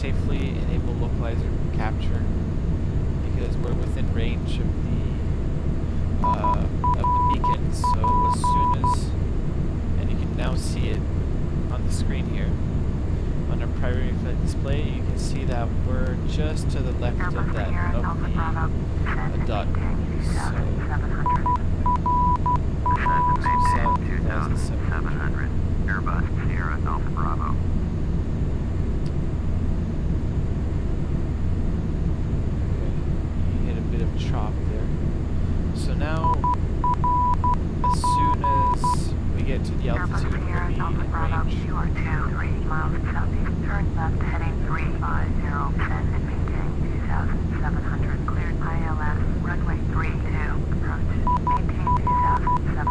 safely enable localizer capture because we're within range of the beacon. So as soon as, and you can now see it on the screen here on our primary flight display, you can see that we're just to the left of that of the dot. So 2,700 Airbus Sierra Alpha Bravo. Chop there. So now, as soon as we get to the altitude, we'll be in range. You are 2-3 miles southeast. Turn left heading 350. Descend and maintain 2,700. Cleared ILS runway 32. Approach. Maintain 2,700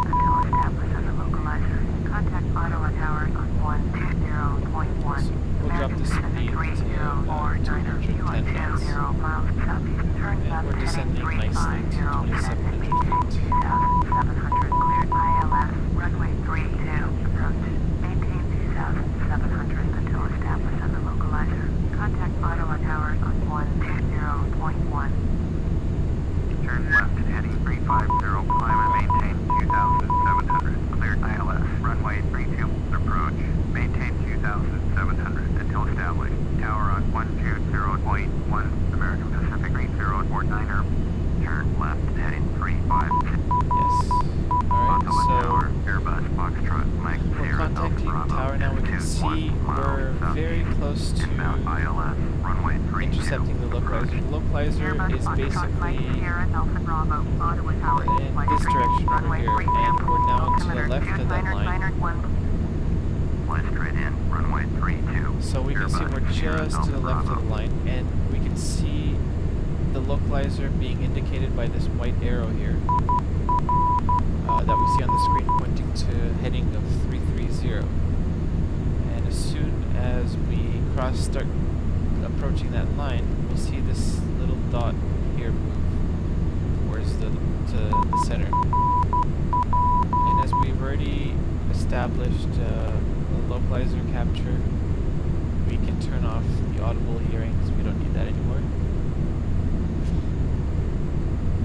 until established as a localizer. Contact Ottawa Tower on 120.1. So we'll drop the speed to 210 knots. And we're descending nicely to 2,700 feet. 2,700 cleared ILS runway 32. Approach. Maintain 2,700 until established as a localizer. Contact Ottawa Tower on 120.1. Turn left heading 350. Climb and maintain 2,700. Cleared ILS runway 32. Approach. Maintain 2,700 until established. Tower on 120.1. American Pacific 3049er. Turn left heading 35. Yes. Alright, so Airbus Foxtrot Mike we're contacting Tower now. We can see we're very close to intercepting the localizer. The localizer is basically in this direction over here, and we're now to the left of that line. So we can see we're just to the left of the line, and we can see the localizer being indicated by this white arrow here that we see on the screen pointing to heading of 330. And as soon as we start approaching that line, we'll see this little dot here move towards the center. And as we've already established localizer capture, we can turn off the audible hearing because we don't need that anymore.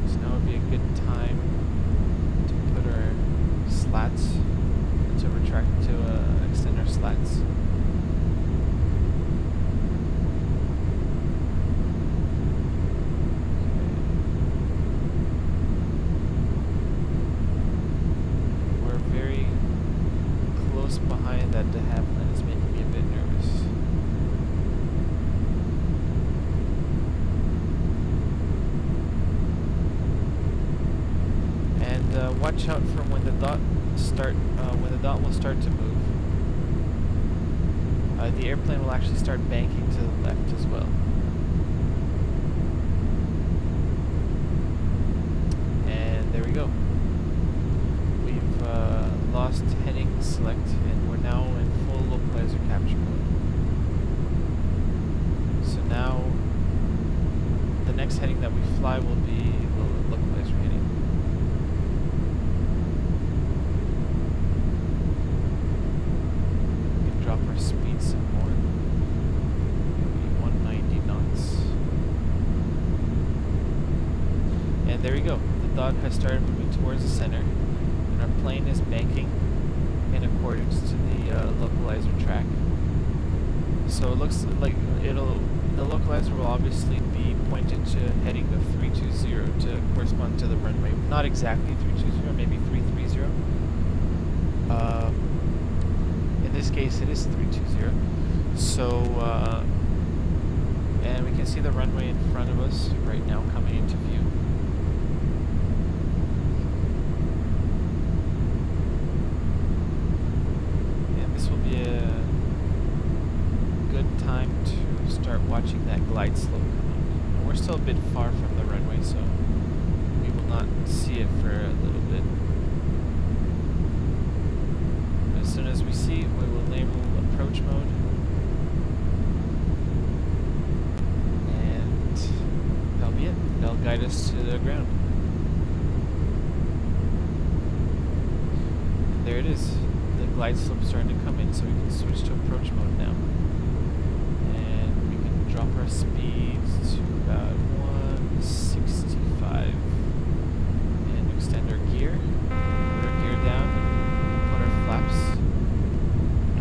So now would be a good time to put our slats, to extend our slats. We're very close behind that to happen. It's making me a bit nervous. And watch out for when the dot will start to move. The airplane will actually start banking to the left as well. And there we go. We've lost heading select, and we're now in full localizer capture mode. So now the next heading that we fly will be the localizer heading. We can drop our speed some more. Maybe 190 knots. And there we go. The dot has started moving towards the center, and our plane is banking in accordance to the localizer track. So it looks like the localizer will obviously be pointed to heading of 320 to correspond to the runway. Not exactly 320, maybe 330. In this case it is 320. So, and we can see the runway in front of us right now coming into view. Time to start watching that glide slope come up. And we're still a bit far from the runway, so we will not see it for a little bit. As soon as we see it, we will enable approach mode. And that'll be it. That'll guide us to the ground. And there it is. The glide slope starting to come in, so we can switch to approach mode now. our speeds to about 165 and extend our gear. Put our gear down, put our flaps.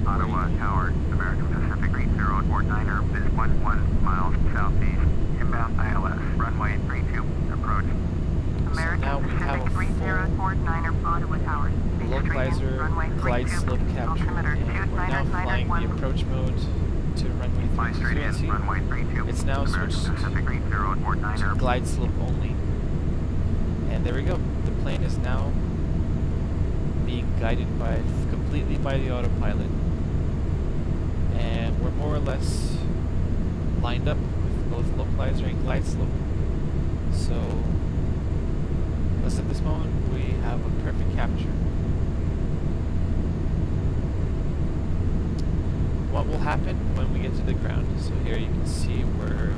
Ottawa Tower, American Pacific 3049er is 11 miles southeast, inbound ILS, runway 32, approach. American now we have a full 3049er, Ottawa Tower. localizer glide slope capture, and we're now flying the approach mode to runway 32. It's now switched to glide slope only. And there we go. The plane is now being guided completely by the autopilot. And we're more or less lined up with both localizer and glide slope. So, at this moment, we have a perfect capture. What will happen when we get to the ground? So here you can see we're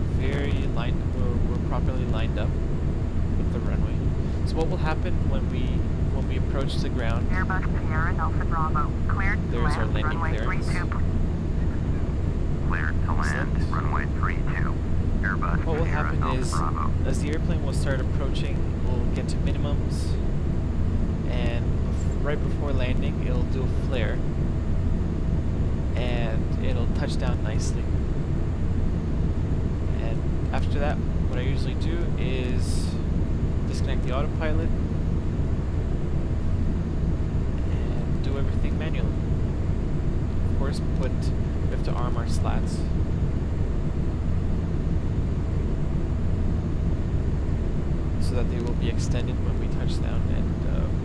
properly lined up with the runway. So what will happen when we approach the ground? Airbus Sierra Alpha Bravo, cleared to There's our land, landing runway clearance. 32. Cleared to land, runway 32. Airbus What will Sierra happen Alpha is, Bravo. as the airplane will start approaching, we'll get to minimums, and right before landing, it'll do a flare, and it'll touch down nicely. And after that, what I usually do is disconnect the autopilot and do everything manually. Of course, we have to arm our slats. So that they will be extended when we touch down, and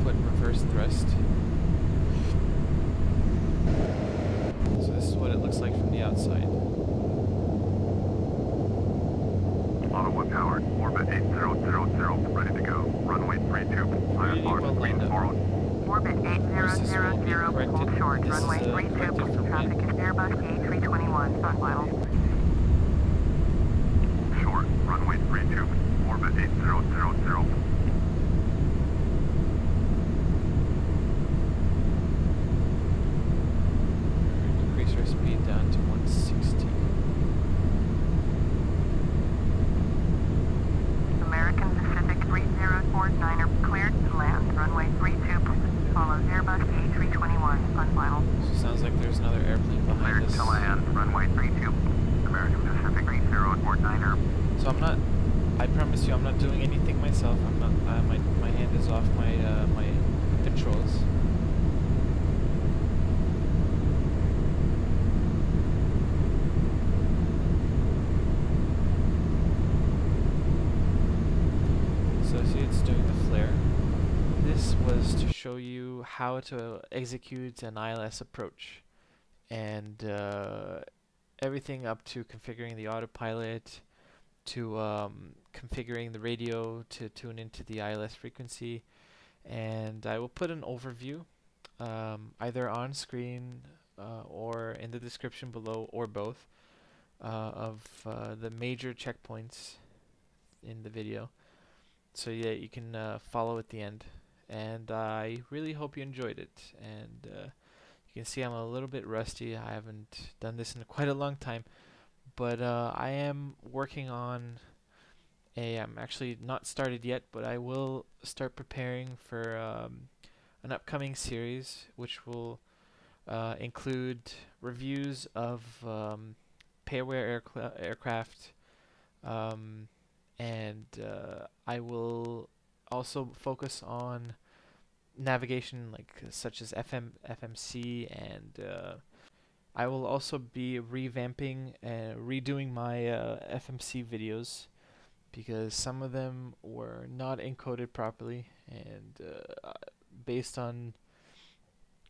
put reverse thrust. So this is what it looks like from the outside. Ottawa Tower, orbit 8000, ready to go. Runway 32, Really well lined up. Orbit 8000, hold short, runway 32, traffic is Airbus A321, on file. Short, runway 32, orbit 8000. Increase our speed down to 160. American Pacific 3049er, cleared to land, runway 32, follows Airbus A321, on file. So sounds like there's another airplane behind Cleared us. to land, runway 32, American Pacific 3049er. So I promise you, I'm not doing anything myself. I'm not. My hand is off my controls. So see, it's doing the flare. This was to show you how to execute an ILS approach, and everything up to configuring the autopilot, to configuring the radio to tune into the ILS frequency. And I will put an overview either on screen or in the description below, or both, of the major checkpoints in the video, so yeah, you can follow at the end. And I really hope you enjoyed it. And you can see I'm a little bit rusty. I haven't done this in quite a long time, but I am working on I'm actually not started yet, but I will start preparing for an upcoming series, which will include reviews of pairware aircraft, and I will also focus on navigation, such as FMC, and I will also be revamping and redoing my FMC videos, because some of them were not encoded properly, and based on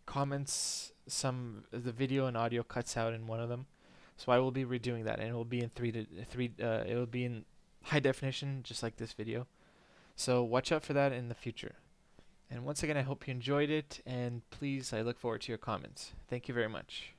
comments, the video and audio cuts out in one of them. So I will be redoing that, and it will be in it will be in high definition, just like this video. So watch out for that in the future. And once again, I hope you enjoyed it, and please, I look forward to your comments. Thank you very much.